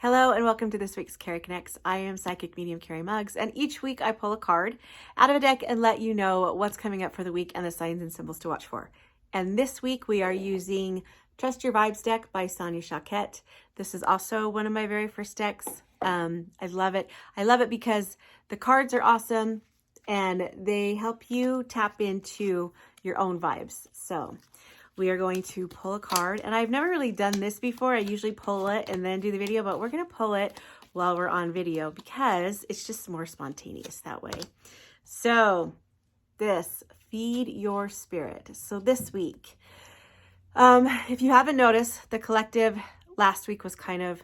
Hello and welcome to this week's Cari Connects. I am Psychic Medium Cari Muggs, and each week I pull a card out of a deck and let you know what's coming up for the week and the signs and symbols to watch for. And this week we are using Trust Your Vibes deck by Sonia Choquette. This is also one of my very first decks. I love it. I love it because the cards are awesome and they help you tap into your own vibes. So we are going to pull a card, and I've never really done this before. I usually pull it and then do the video, but we're going to pull it while we're on video because it's just more spontaneous that way. So this, feed your spirit. So this week, if you haven't noticed, the collective last week was kind of,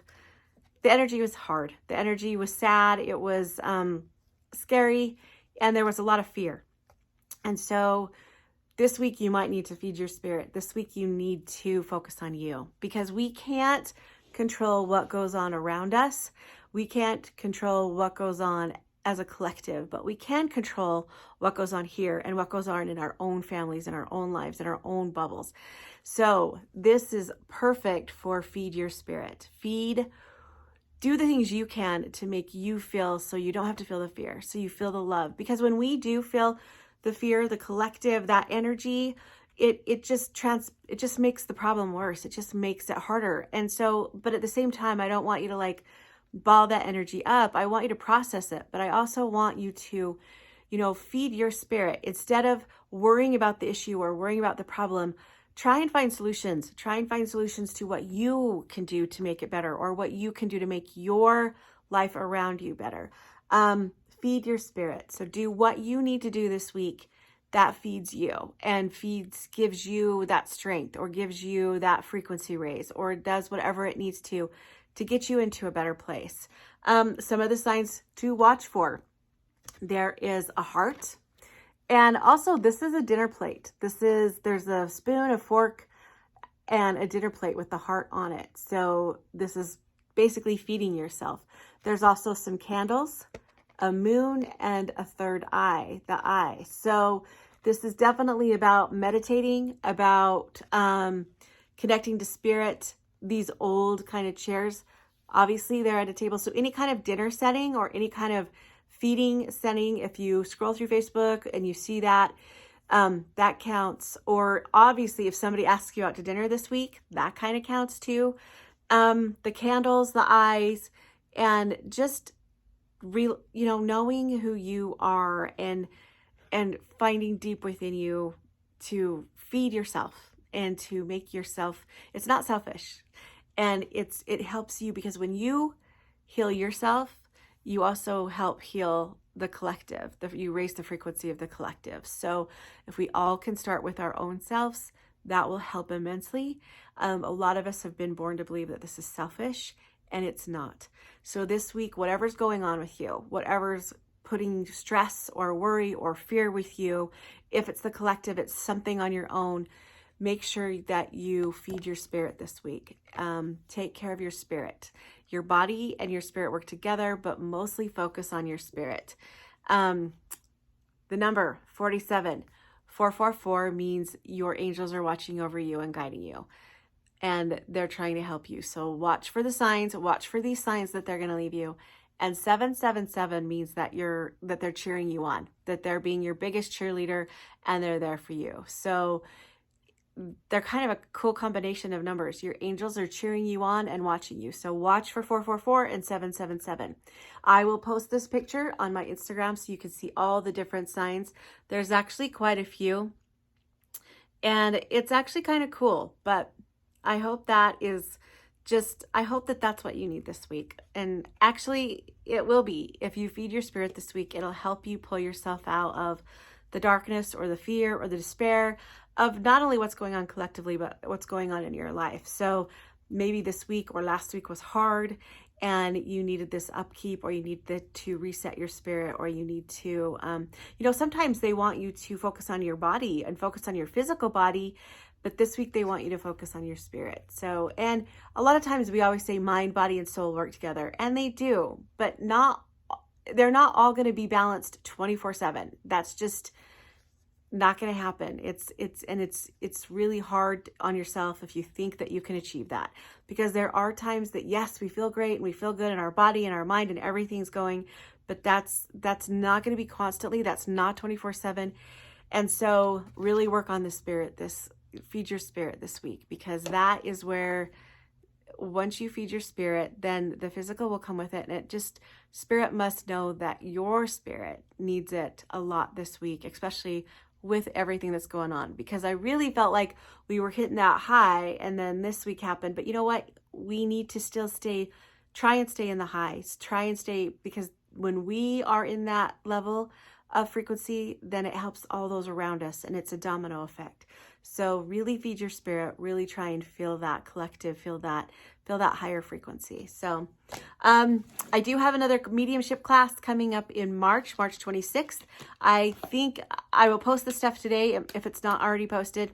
the energy was hard. The energy was sad. It was scary, and there was a lot of fear. And so this week, you might need to feed your spirit. This week, you need to focus on you because we can't control what goes on around us. We can't control what goes on as a collective, but we can control what goes on here and what goes on in our own families, in our own lives, in our own bubbles. So this is perfect for feed your spirit. Do the things you can to make you feel so you don't have to feel the fear, so you feel the love. Because when we do feel the fear, the collective, that energy, it just makes the problem worse. It just makes it harder. And so, but at the same time, I don't want you to like ball that energy up. I want you to process it, but I also want you to, feed your spirit. Instead of worrying about the issue or worrying about the problem, try and find solutions. Try and find solutions to what you can do to make it better, or what you can do to make your life around you better. Feed your spirit. So do what you need to do this week that feeds you and gives you that strength, or gives you that frequency raise, or does whatever it needs to get you into a better place. Some of the signs to watch for. There is a heart. And also this is a dinner plate. There's a spoon, a fork, and a dinner plate with the heart on it. So this is basically feeding yourself. There's also some candles, a moon, and a third eye, the eye. So this is definitely about meditating, about connecting to spirit. These old kind of chairs, obviously they're at a table. So any kind of dinner setting or any kind of feeding setting, if you scroll through Facebook and you see that, that counts. Or obviously if somebody asks you out to dinner this week, that kind of counts too. The candles, the eyes, and just knowing who you are and finding deep within you to feed yourself and to make yourself, it's not selfish. And it helps you because when you heal yourself, you also help heal the collective. You raise the frequency of the collective. So if we all can start with our own selves, that will help immensely. A lot of us have been born to believe that this is selfish, and it's not. So this week, whatever's going on with you, whatever's putting stress or worry or fear with you, if it's the collective, it's something on your own, make sure that you feed your spirit this week. Take care of your spirit. Your body and your spirit work together, but mostly focus on your spirit. The number 47, 444 means your angels are watching over you and guiding you, and they're trying to help you. So watch for the signs, watch for these signs that they're going to leave you. And 777 means that they're cheering you on, that they're being your biggest cheerleader and they're there for you. So they're kind of a cool combination of numbers. Your angels are cheering you on and watching you. So watch for 444 and 777. I will post this picture on my Instagram so you can see all the different signs. There's actually quite a few, and it's actually kind of cool, but I hope that that's what you need this week. And actually it will be. If you feed your spirit this week, it'll help you pull yourself out of the darkness or the fear or the despair of not only what's going on collectively, but what's going on in your life. So maybe this week or last week was hard and you needed this upkeep, or you needed to reset your spirit, or you need to, sometimes they want you to focus on your body and focus on your physical body, but this week they want you to focus on your spirit. So, and a lot of times we always say mind, body, and soul work together, and they do, but they're not all going to be balanced 24/7. Not going to happen. It's really hard on yourself if you think that you can achieve that, because there are times that, yes, we feel great and we feel good in our body and our mind and everything's going, but that's not going to be constantly. That's not 24/7. And so really work on the spirit, feed your spirit this week, because that is where, once you feed your spirit, then the physical will come with it. And spirit must know that your spirit needs it a lot this week, especially with everything that's going on, because I really felt like we were hitting that high and then this week happened. But you know what? We need to still try and stay in the highs, because when we are in that level of frequency, then it helps all those around us, and it's a domino effect. So really feed your spirit, really try and feel that collective, feel that higher frequency. So I do have another mediumship class coming up in March 26th. I think I will post the stuff today if it's not already posted.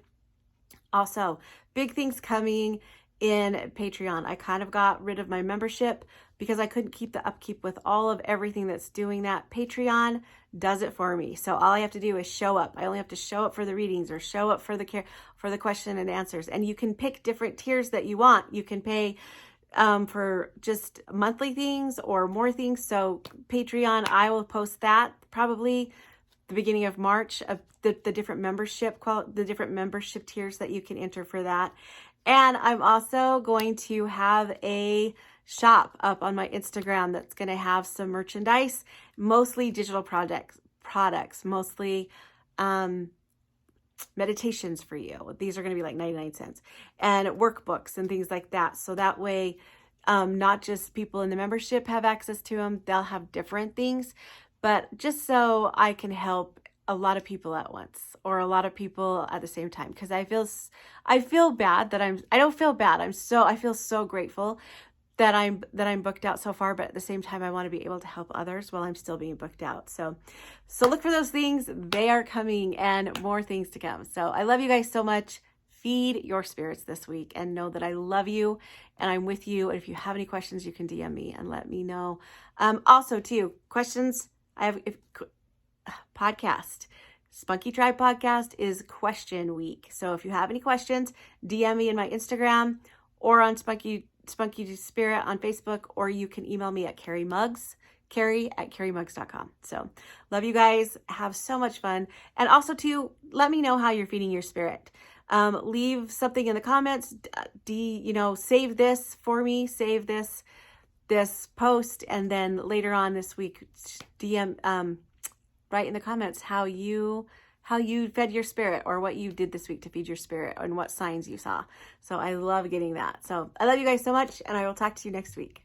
Also, big things coming in Patreon. I kind of got rid of my membership because I couldn't keep the upkeep with all of everything that's doing that. Patreon does it for me. So all I have to do is show up. I only have to show up for the readings or show up for the question and answers. And you can pick different tiers that you want. You can pay for just monthly things or more things. So Patreon, I will post that probably the beginning of March, of the different membership tiers that you can enter for that. And I'm also going to have a shop up on my Instagram that's going to have some merchandise, mostly digital products, mostly meditations for you. These are going to be like 99 cents, and workbooks and things like that. So that way, not just people in the membership have access to them, they'll have different things, but just so I can help a lot of people at once, or a lot of people at the same time. Because I feel bad that I don't feel bad. I feel so grateful that I'm booked out so far, but at the same time, I want to be able to help others while I'm still being booked out. So look for those things. They are coming, and more things to come. So I love you guys so much. Feed your spirits this week, and know that I love you and I'm with you. And if you have any questions, you can DM me and let me know. Also too, questions. Podcast. Spunky Tribe podcast is question week. So if you have any questions, DM me in my Instagram or on Spunky Spirit on Facebook, or you can email me at Cari at carimugs.com. So love you guys. Have so much fun. And also too, let me know how you're feeding your spirit. Leave something in the comments. Save this for me. Save this post, and then later on this week, DM write in the comments how you fed your spirit, or what you did this week to feed your spirit, and what signs you saw. So I love getting that. So I love you guys so much, and I will talk to you next week.